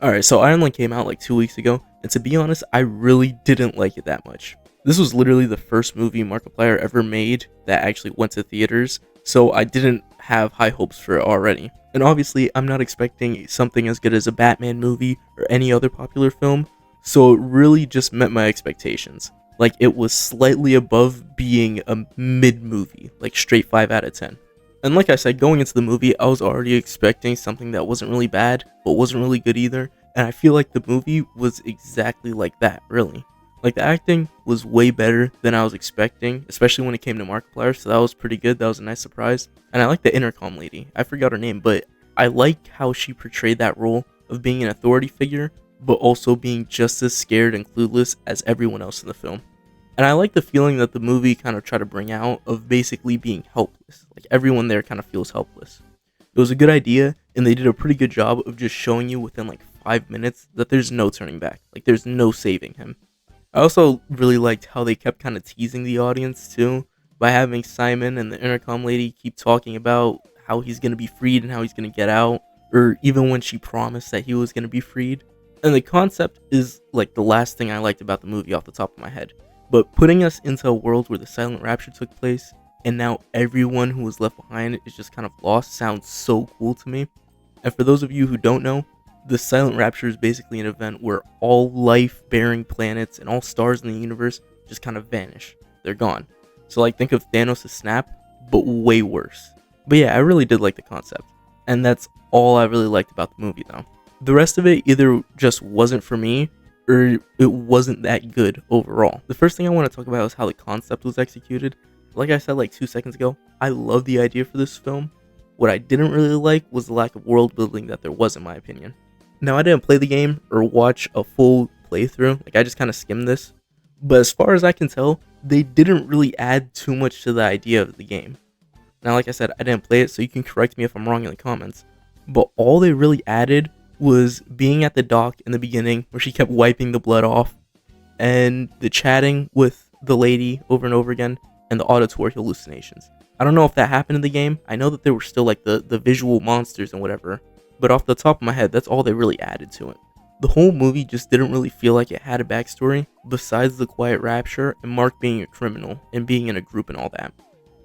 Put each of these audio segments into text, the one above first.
Alright, so Iron Lung came out like 2 weeks ago, and to be honest, I really didn't like it that much. This was literally the first movie Markiplier ever made that actually went to theaters, so I didn't have high hopes for it already. And obviously, I'm not expecting something as good as a Batman movie or any other popular film, so it really just met my expectations. Like, it was slightly above being a mid movie, like straight 5 out of 10. And like I said, going into the movie, I was already expecting something that wasn't really bad, but wasn't really good either. And I feel like the movie was exactly like that, really. Like, the acting was way better than I was expecting, especially when it came to Markiplier, so that was pretty good. That was a nice surprise. And I like the intercom lady. I forgot her name, but I like how she portrayed that role of being an authority figure, but also being just as scared and clueless as everyone else in the film. And I like the feeling that the movie kind of tried to bring out of basically being helpless. Like, everyone there kind of feels helpless. It was a good idea, and they did a pretty good job of just showing you within like 5 minutes that there's no turning back. Like, there's no saving him. I also really liked how they kept kind of teasing the audience too by having Simon and the intercom lady keep talking about how he's going to be freed and how he's going to get out, or even when she promised that he was going to be freed. And the concept is like the last thing I liked about the movie off the top of my head. But putting us into a world where the silent rapture took place, and now everyone who was left behind is just kind of lost, sounds so cool to me. And for those of you who don't know, the silent rapture is basically an event where all life-bearing planets and all stars in the universe just kind of vanish. They're gone. So like, think of Thanos' snap, but way worse. But yeah, I really did like the concept. And that's all I really liked about the movie though. The rest of it either just wasn't for me, or it wasn't that good overall. The first thing I want to talk about is how the concept was executed. Like I said like 2 seconds ago, I love the idea for this film. What I didn't really like was the lack of world building that there was, in my opinion. Now, I didn't play the game or watch a full playthrough, like I just kind of skimmed this. But as far as I can tell, they didn't really add too much to the idea of the game. Now, like I said, I didn't play it, so you can correct me if I'm wrong in the comments. But all they really added was being at the dock in the beginning where she kept wiping the blood off, and the chatting with the lady over and over again, and the auditory hallucinations. I don't know if that happened in the game. I know that there were still like the visual monsters and whatever, but off the top of my head, that's all they really added to it. The whole movie just didn't really feel like it had a backstory besides the quiet rapture and Mark being a criminal and being in a group and all that.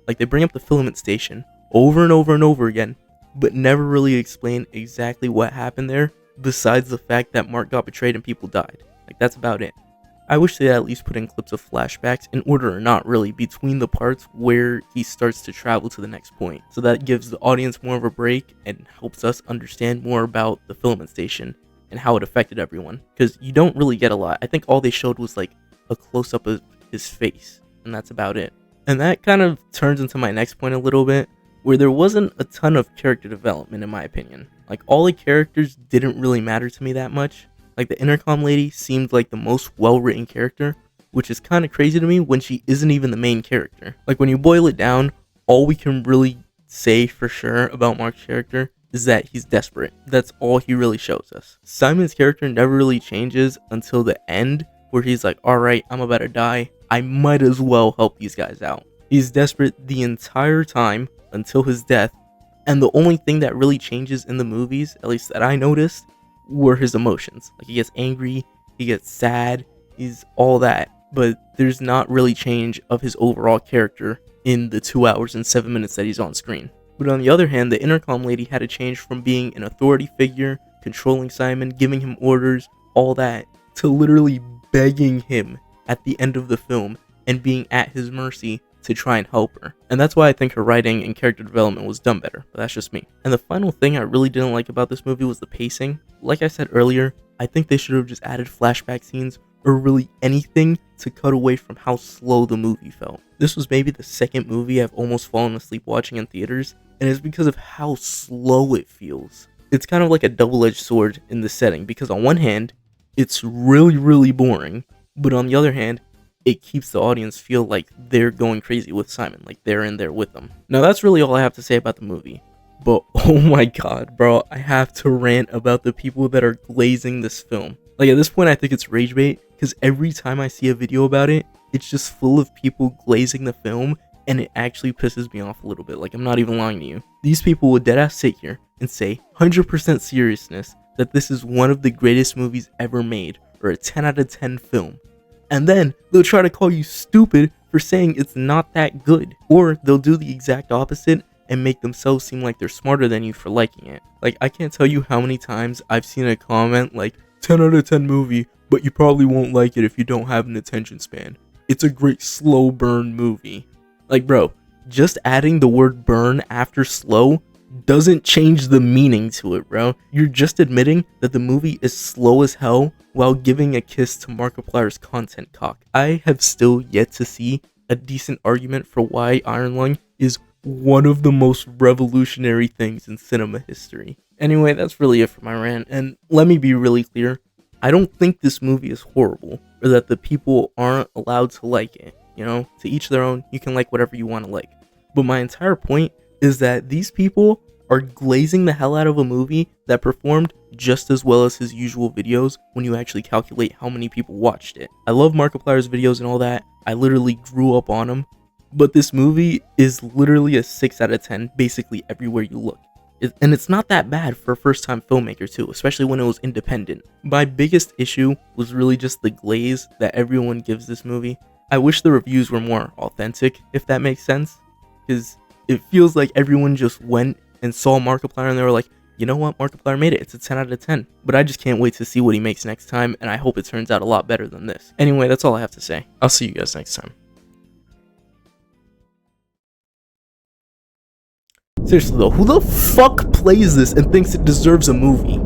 Like, they bring up the filament station over and over and over again, but never really explain exactly what happened there besides the fact that Mark got betrayed and people died. Like, that's about it. I wish they at least put in clips of flashbacks, in order or not really, between the parts where he starts to travel to the next point. So that gives the audience more of a break and helps us understand more about the filament station and how it affected everyone. Because you don't really get a lot. I think all they showed was like a close-up of his face, and that's about it. And that kind of turns into my next point a little bit, where there wasn't a ton of character development in my opinion. Like, all the characters didn't really matter to me that much. Like, the intercom lady seemed like the most well-written character, which is kind of crazy to me when she isn't even the main character. Like, when you boil it down, all we can really say for sure about Mark's character is that he's desperate. That's all he really shows us. Simon's character never really changes until the end, where he's like, alright, I'm about to die. I might as well help these guys out. He's desperate the entire time until his death, and the only thing that really changes in the movies, at least that I noticed, were his emotions. Like, he gets angry, he gets sad, he's all that, but there's not really change of his overall character in the 2 hours and 7 minutes that he's on screen. But on the other hand, the intercom lady had to change from being an authority figure, controlling Simon, giving him orders, all that, to literally begging him at the end of the film and being at his mercy to try and help her. And that's why I think her writing and character development was done better, but that's just me. And the final thing I really didn't like about this movie was the pacing. Like I said earlier, I think they should have just added flashback scenes or really anything to cut away from how slow the movie felt. This was maybe the second movie I've almost fallen asleep watching in theaters, and it's because of how slow it feels. It's kind of like a double-edged sword in this setting, because on one hand, it's really boring, but on the other hand, it keeps the audience feel like they're going crazy with Simon, like they're in there with them. Now, that's really all I have to say about the movie. But oh my god, bro, I have to rant about the people that are glazing this film. Like, at this point, I think it's rage bait, because every time I see a video about it, it's just full of people glazing the film, and it actually pisses me off a little bit. Like, I'm not even lying to you. These people would deadass sit here and say 100% seriousness that this is one of the greatest movies ever made, or a 10 out of 10 film. And then they'll try to call you stupid for saying it's not that good. Or they'll do the exact opposite and make themselves seem like they're smarter than you for liking it. Like, I can't tell you how many times I've seen a comment like, 10 out of 10 movie, but you probably won't like it if you don't have an attention span. It's a great slow burn movie. Like, bro, just adding the word burn after slow doesn't change the meaning to it, bro. You're just admitting that the movie is slow as hell while giving a kiss to Markiplier's content cock. I have still yet to see a decent argument for why Iron Lung is one of the most revolutionary things in cinema history. Anyway, that's really it for my rant, and let me be really clear. I don't think this movie is horrible, or that the people aren't allowed to like it. You know, to each their own, you can like whatever you want to like. But my entire point is that these people are glazing the hell out of a movie that performed just as well as his usual videos when you actually calculate how many people watched it. I love Markiplier's videos and all that. I literally grew up on them. But this movie is literally a 6 out of 10 basically everywhere you look. And it's not that bad for a first-time filmmaker too, especially when it was independent. My biggest issue was really just the glaze that everyone gives this movie. I wish the reviews were more authentic, if that makes sense. Because it feels like everyone just went and saw Markiplier and they were like, you know what, Markiplier made it, it's a 10 out of 10. But I just can't wait to see what he makes next time, and I hope it turns out a lot better than this. Anyway, that's all I have to say. I'll see you guys next time. Seriously though, who the fuck plays this and thinks it deserves a movie?